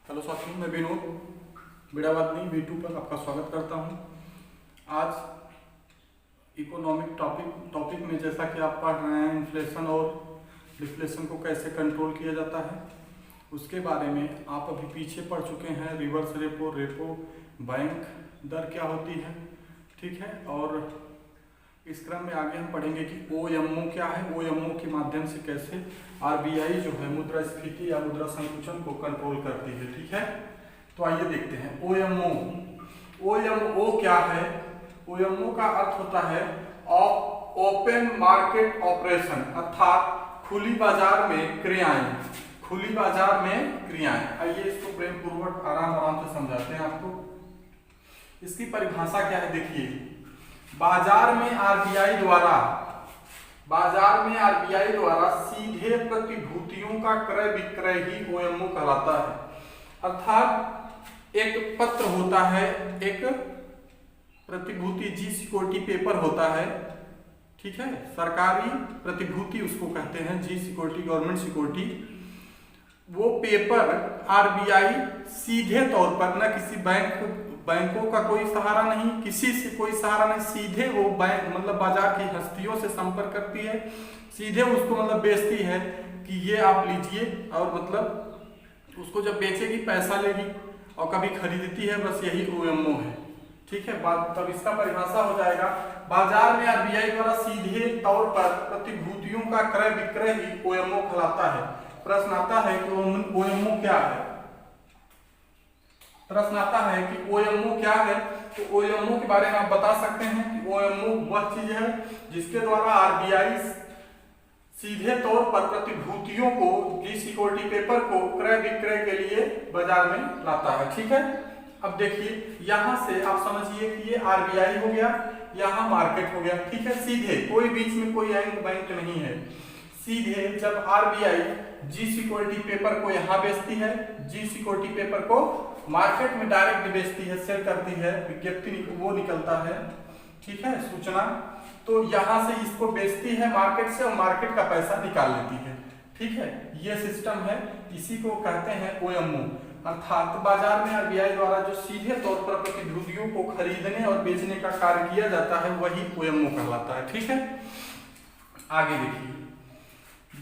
Hello साथियों, मैं Vinod बिड़ावादनी V2 पर आपका स्वागत करता हूं। आज इकोनॉमिक टॉपिक में जैसा कि आप पढ़ रहे हैं, इन्फ्लेशन और डिफ्लेशन को कैसे कंट्रोल किया जाता है उसके बारे में आप अभी पीछे पढ़ चुके हैं। रिवर्स रेपो बैंक दर क्या होती है, ठीक है। और इस क्रम में आगे हम पढ़ेंगे कि OMO क्या है, OMO के माध्यम से कैसे RBI जो है मुद्रास्फीति या मुद्रा संकुचन को कंट्रोल करती है, ठीक है। तो आइए देखते हैं OMO क्या है। OMO का अर्थ होता है ओपन मार्केट ऑपरेशन, अर्थात खुली बाजार में क्रियाएं। खुली बाजार में क्रियाएं। आइए इसको प्रेम पूर्वक आराम से समझाते हैं आपको। इसकी परिभाषा क्या है, देखिए। बाजार में आरबीआई द्वारा सीधे प्रतिभूतियों का क्रय विक्रय ही OMO कहलाता है। अर्थात एक पत्र होता है, एक प्रतिभूति जी सिक्योरिटी पेपर होता है, ठीक है। सरकारी प्रतिभूति उसको कहते हैं, जी सिक्योरिटी, गवर्नमेंट सिक्योरिटी। वो पेपर आरबीआई सीधे तौर पर न किसी बैंकों का कोई सहारा नहीं, किसी से कोई सहारा नहीं, सीधे वो बैंक मतलब बाजार की हस्तियों से संपर्क करती है, सीधे उसको मतलब बेचती है कि ये आप लीजिए, और मतलब उसको जब बेचेगी पैसा लेगी और कभी खरीदती है, बस यही OMO है, ठीक है। तब इसका परिभाषा हो जाएगा, बाजार में आरबीआई द्वारा सीधे तौर पर प्रतिभूतियों का क्रय विक्रय ही OMO कहलाता है। प्रश्न आता है कि OMO क्या है। प्रश्न आता है कि OMO क्या है। तो OMO के बारे में आप बता सकते हैं कि OMO वह चीज है जिसके द्वारा आरबीआई सीधे तौर पर प्रतिभूतियों को, जी सिक्योरिटी पेपर को क्रय विक्रय के लिए बाजार में लाता है, ठीक है। अब देखिए, यहां से आप समझिए कि ये आरबीआई हो गया, यहां मार्केट हो गया, ठीक है। सीधे कोई बीच में कोई बैंक नहीं है। सीधे जब आरबीआई जी सिक्योरिटी पेपर को यहां बेचती है, जी सिक्योरिटी पेपर को मार्केट में डायरेक्ट बेचती है, सेल करती है, विज्ञप्ति वो निकलता है, ठीक है, सूचना। तो यहां से इसको बेचती है मार्केट से और मार्केट का पैसा निकाल लेती है, ठीक है। ये सिस्टम है, इसी को कहते हैं OMO। अर्थात बाजार में आरबीआई द्वारा जो सीधे तौर पर प्रतिभूतियों को खरीदने और बेचने का कार्य किया जाता है वही OMO कहलाता है, ठीक है। आगे देखिए,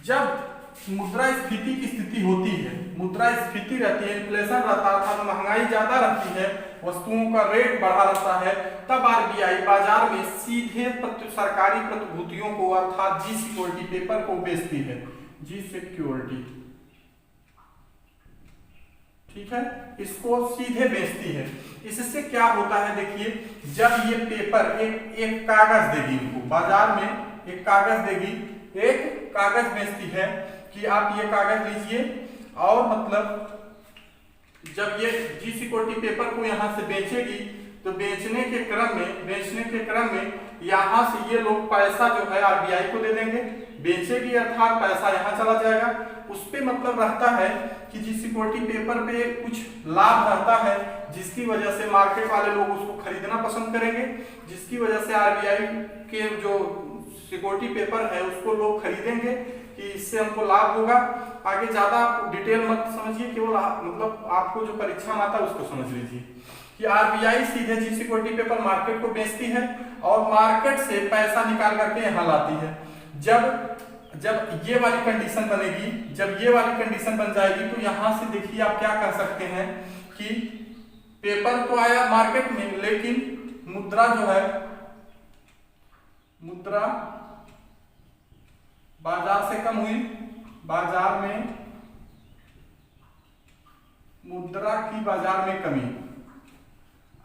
जब मुद्रास्फीति की स्थिति होती है, मुद्रास्फीति रहती है, इन्फ्लेशन रहता है, अर्थात महंगाई ज्यादा रहती है, वस्तुओं का रेट बढ़ा रहता है, तब आरबीआई बाजार में सीधे सरकारी प्रतिभूतियों को अर्थात जी सिक्योरिटी पेपर को बेचती है, जी सिक्योरिटी, ठीक है, इसको सीधे बेचती है। इससे क्या होता है, देखिए, जब ये पेपर एक कागज देगी इनको, बाजार में एक कागज देगी, एक कागज बेचती है कि आप ये कागज लीजिए, और मतलब जब ये जी सिक्योरिटी पेपर को यहां से बेचेगी तो बेचने के क्रम में यहां से ये लोग पैसा जो है आरबीआई को दे देंगे, बेचेगी अर्थात पैसा यहां चला जाएगा। उस पे मतलब रहता है कि जी सिक्योरिटी पेपर पे कुछ लाभ रहता है, जिसकी वजह से मार्केट वाले लोग उसको खरीदना पसंद करेंगे, जिसकी वजह से आरबीआई के जो सिक्योरिटी पेपर है उसको लोग खरीदेंगे कि इससे हमको लाभ होगा। आगे ज्यादा डिटेल मत समझिए, केवल मतलब आपको जो परीक्षा में आता है उसको समझ लीजिए कि आरबीआई सीधे जी सिक्योरिटी पेपर मार्केट को बेचती है और मार्केट से पैसा निकाल करके यहाँ लाती है। जब ये वाली कंडीशन बनेगी, जब ये वाली कंडीशन बन जाएगी, तो यहां से देखिए आप क्या कर सकते हैं कि पेपर तो आया मार्केट में, लेकिन मुद्रा जो है, मुद्रा बाजार से कम हुई, बाजार में मुद्रा की बाजार में कमी।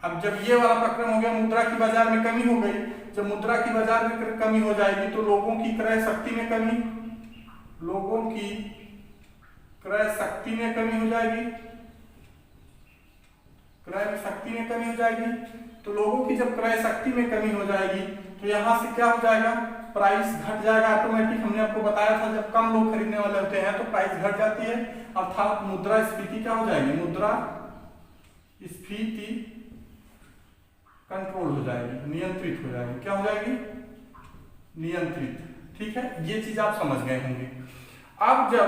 अब जब ये वाला प्रक्रम हो गया, मुद्रा की बाजार में कमी हो गई, जब मुद्रा की बाजार में कमी हो जाएगी तो लोगों की क्रय शक्ति में कमी, लोगों की क्रय शक्ति में कमी हो जाएगी, क्रय शक्ति में कमी हो जाएगी। तो लोगों की जब क्रय शक्ति में कमी हो जाएगी तो यहां से क्या हो जाएगा, प्राइस घट जाएगा ऑटोमेटिक। हमने आपको बताया था जब कम लोग खरीदने वाले होते हैं तो प्राइस घट जाती है, अर्थात मुद्रास्फीति क्या हो जाएगी, मुद्रास्फीति कंट्रोल हो जाएगी, नियंत्रित हो जाएगी। क्या हो जाएगी, नियंत्रित, ठीक है। ये चीज आप समझ गए होंगे। अब जब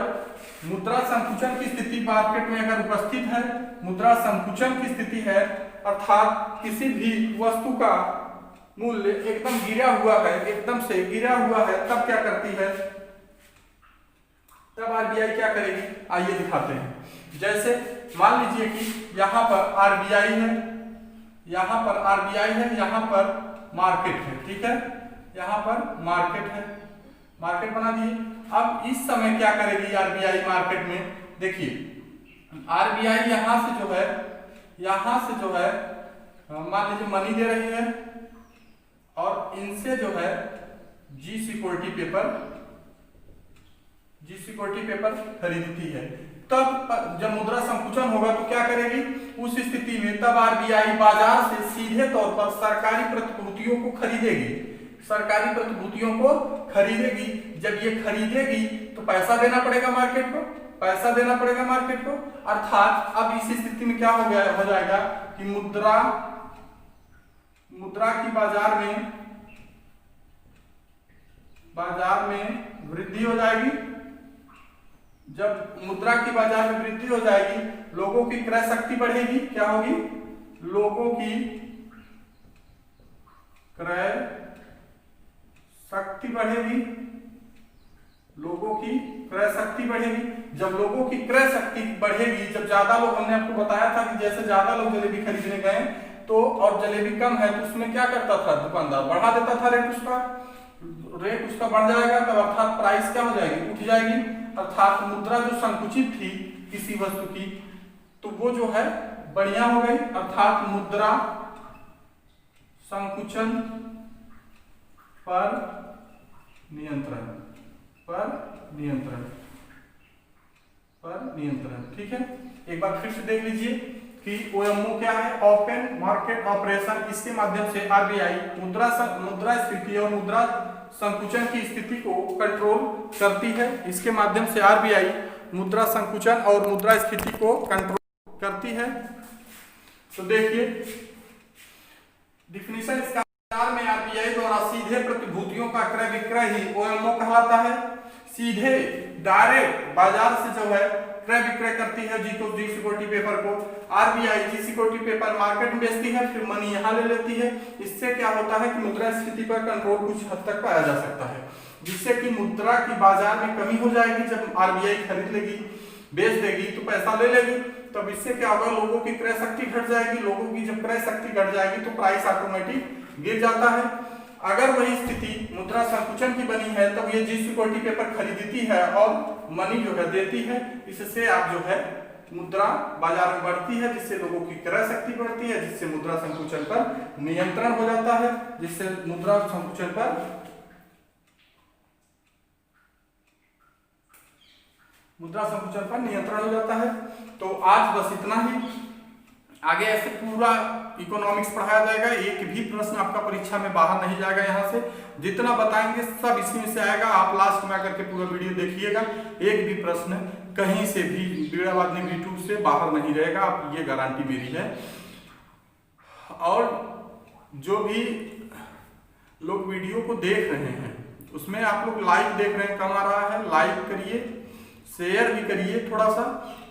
मुद्रा संकुचन की स्थिति मार्केट में अगर उपस्थित है, मुद्रा संकुचन की स्थिति है, अर्थात किसी भी वस्तु का मूल्य एकदम गिरा हुआ है, एकदम से गिरा हुआ है, तब क्या करती है, तब आरबीआई क्या करेगी, आइए दिखाते हैं। जैसे मान लीजिए कि यहाँ पर आरबीआई है, यहाँ पर आरबीआई है, यहाँ पर मार्केट है, ठीक है, यहाँ पर मार्केट है, मार्केट बना दिए। अब इस समय क्या करेगी आरबीआई मार्केट में, देखिए आरबीआई यहाँ से जो है, यहाँ से जो है मान लीजिए मनी दे रही है और इनसे जो है जी सिक्योरिटी पेपर खरीदती है। तब जब मुद्रा संकुचन होगा तो क्या करेगी, उस स्थिति में तब आरबीआई बाजार से सीधे तौर पर सरकारी प्रतिभूतियों को खरीदेगी, सरकारी प्रतिभूतियों को खरीदेगी। जब ये खरीदेगी तो पैसा देना पड़ेगा मार्केट को, पैसा देना पड़ेगा मार्केट को, अर्थात अब इस स्थिति में क्या हो जाएगा कि मुद्रा की बाजार में वृद्धि हो जाएगी। जब मुद्रा की बाजार में वृद्धि हो जाएगी, लोगों की क्रय शक्ति बढ़ेगी, क्या होगी, लोगों की क्रय शक्ति बढ़ेगी, लोगों की क्रय शक्ति बढ़ेगी। जब लोगों की क्रय शक्ति बढ़ेगी, जब ज्यादा लोग, हमने आपको बताया था कि जैसे ज्यादा लोग जलेबी खरीदने गए तो और जलेबी कम है तो उसमें क्या करता था दुकानदार, बढ़ा देता था रेट उसका बढ़ जाएगा, तब अर्थात प्राइस क्या हो जाएगी, उठ जाएगी। अर्थात मुद्रा जो संकुचित थी किसी वस्तु की तो वो जो है बढ़िया हो गई, अर्थात मुद्रा संकुचन पर नियंत्रण, ठीक है। एक बार फिर से देख लीजिए कि ओएमओ क्या है, ओपन मार्केट ऑपरेशन। इसके माध्यम से आरबीआई मुद्रास्फीति और मुद्रा संकुचन की स्थिति को कंट्रोल करती है। इसके माध्यम से आरबीआई मुद्रा संकुचन और मुद्रास्फीति को कंट्रोल करती है। तो देखिए डिफिनीशन इसका, बाजार में आरबीआई द्वारा सीधे प्रतिभूतियों का क्रय विक्रय ही ओएमओ कहलाता है। सीधे डायरेक्ट बाजार से जो है क्रय विक्रय करती है जी सिक्योरिटी पेपर को। आरबीआई जी सिक्योरिटी पेपर मार्केट में बेचती है, फिर मनी यहाँ ले लेती है। इससे क्या होता है कि मुद्रास्फीति पर कंट्रोल कुछ हद तक पाया जा सकता है, जिससे कि मुद्रा की बाजार में कमी हो जाएगी। जब आरबीआई खरीद लेगी, बेच देगी तो पैसा ले लेगी, तब इससे क्या होगा, लोगों की क्रय शक्ति घट जाएगी। लोगों की जब क्रय शक्ति घट जाएगी तो प्राइस ऑटोमेटिक गिर जाता है। अगर वही स्थिति मुद्रा संकुचन की बनी है तब ये जी सिक्योरिटी पेपर खरीदती है और मनी जो है देती है। इससे आप जो है मुद्रा बाजार में बढ़ती है, जिससे लोगों की क्रय शक्ति बढ़ती है, जिससे मुद्रा संकुचन पर नियंत्रण हो जाता है, जिससे मुद्रा संकुचन पर नियंत्रण हो जाता है। तो आज बस इतना ही, आगे ऐसे पूरा इकोनॉमिक्स पढ़ाया जाएगा। एक भी प्रश्न आपका परीक्षा में बाहर नहीं जाएगा। यहाँ से जितना बताएंगे सब इसी में से आएगा। आप लास्ट में आकर के पूरा वीडियो देखिएगा, एक भी प्रश्न कहीं से भी बीड़ावादनी यूट्यूब से बाहर नहीं रहेगा, आप ये गारंटी मेरी है। और जो भी लोग वीडियो को देख रहे हैं उसमें आप लोग लाइक देख रहे हैं, कम आ रहा है, लाइक करिए, शेयर भी करिए थोड़ा सा।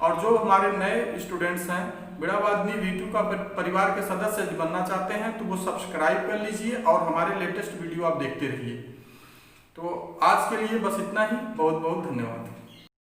और जो हमारे नए स्टूडेंट्स हैं, बीड़ावादनी वीटू का परिवार के सदस्य बनना चाहते हैं तो वो सब्सक्राइब कर लीजिए और हमारे लेटेस्ट वीडियो आप देखते रहिए। तो आज के लिए बस इतना ही, बहुत बहुत धन्यवाद।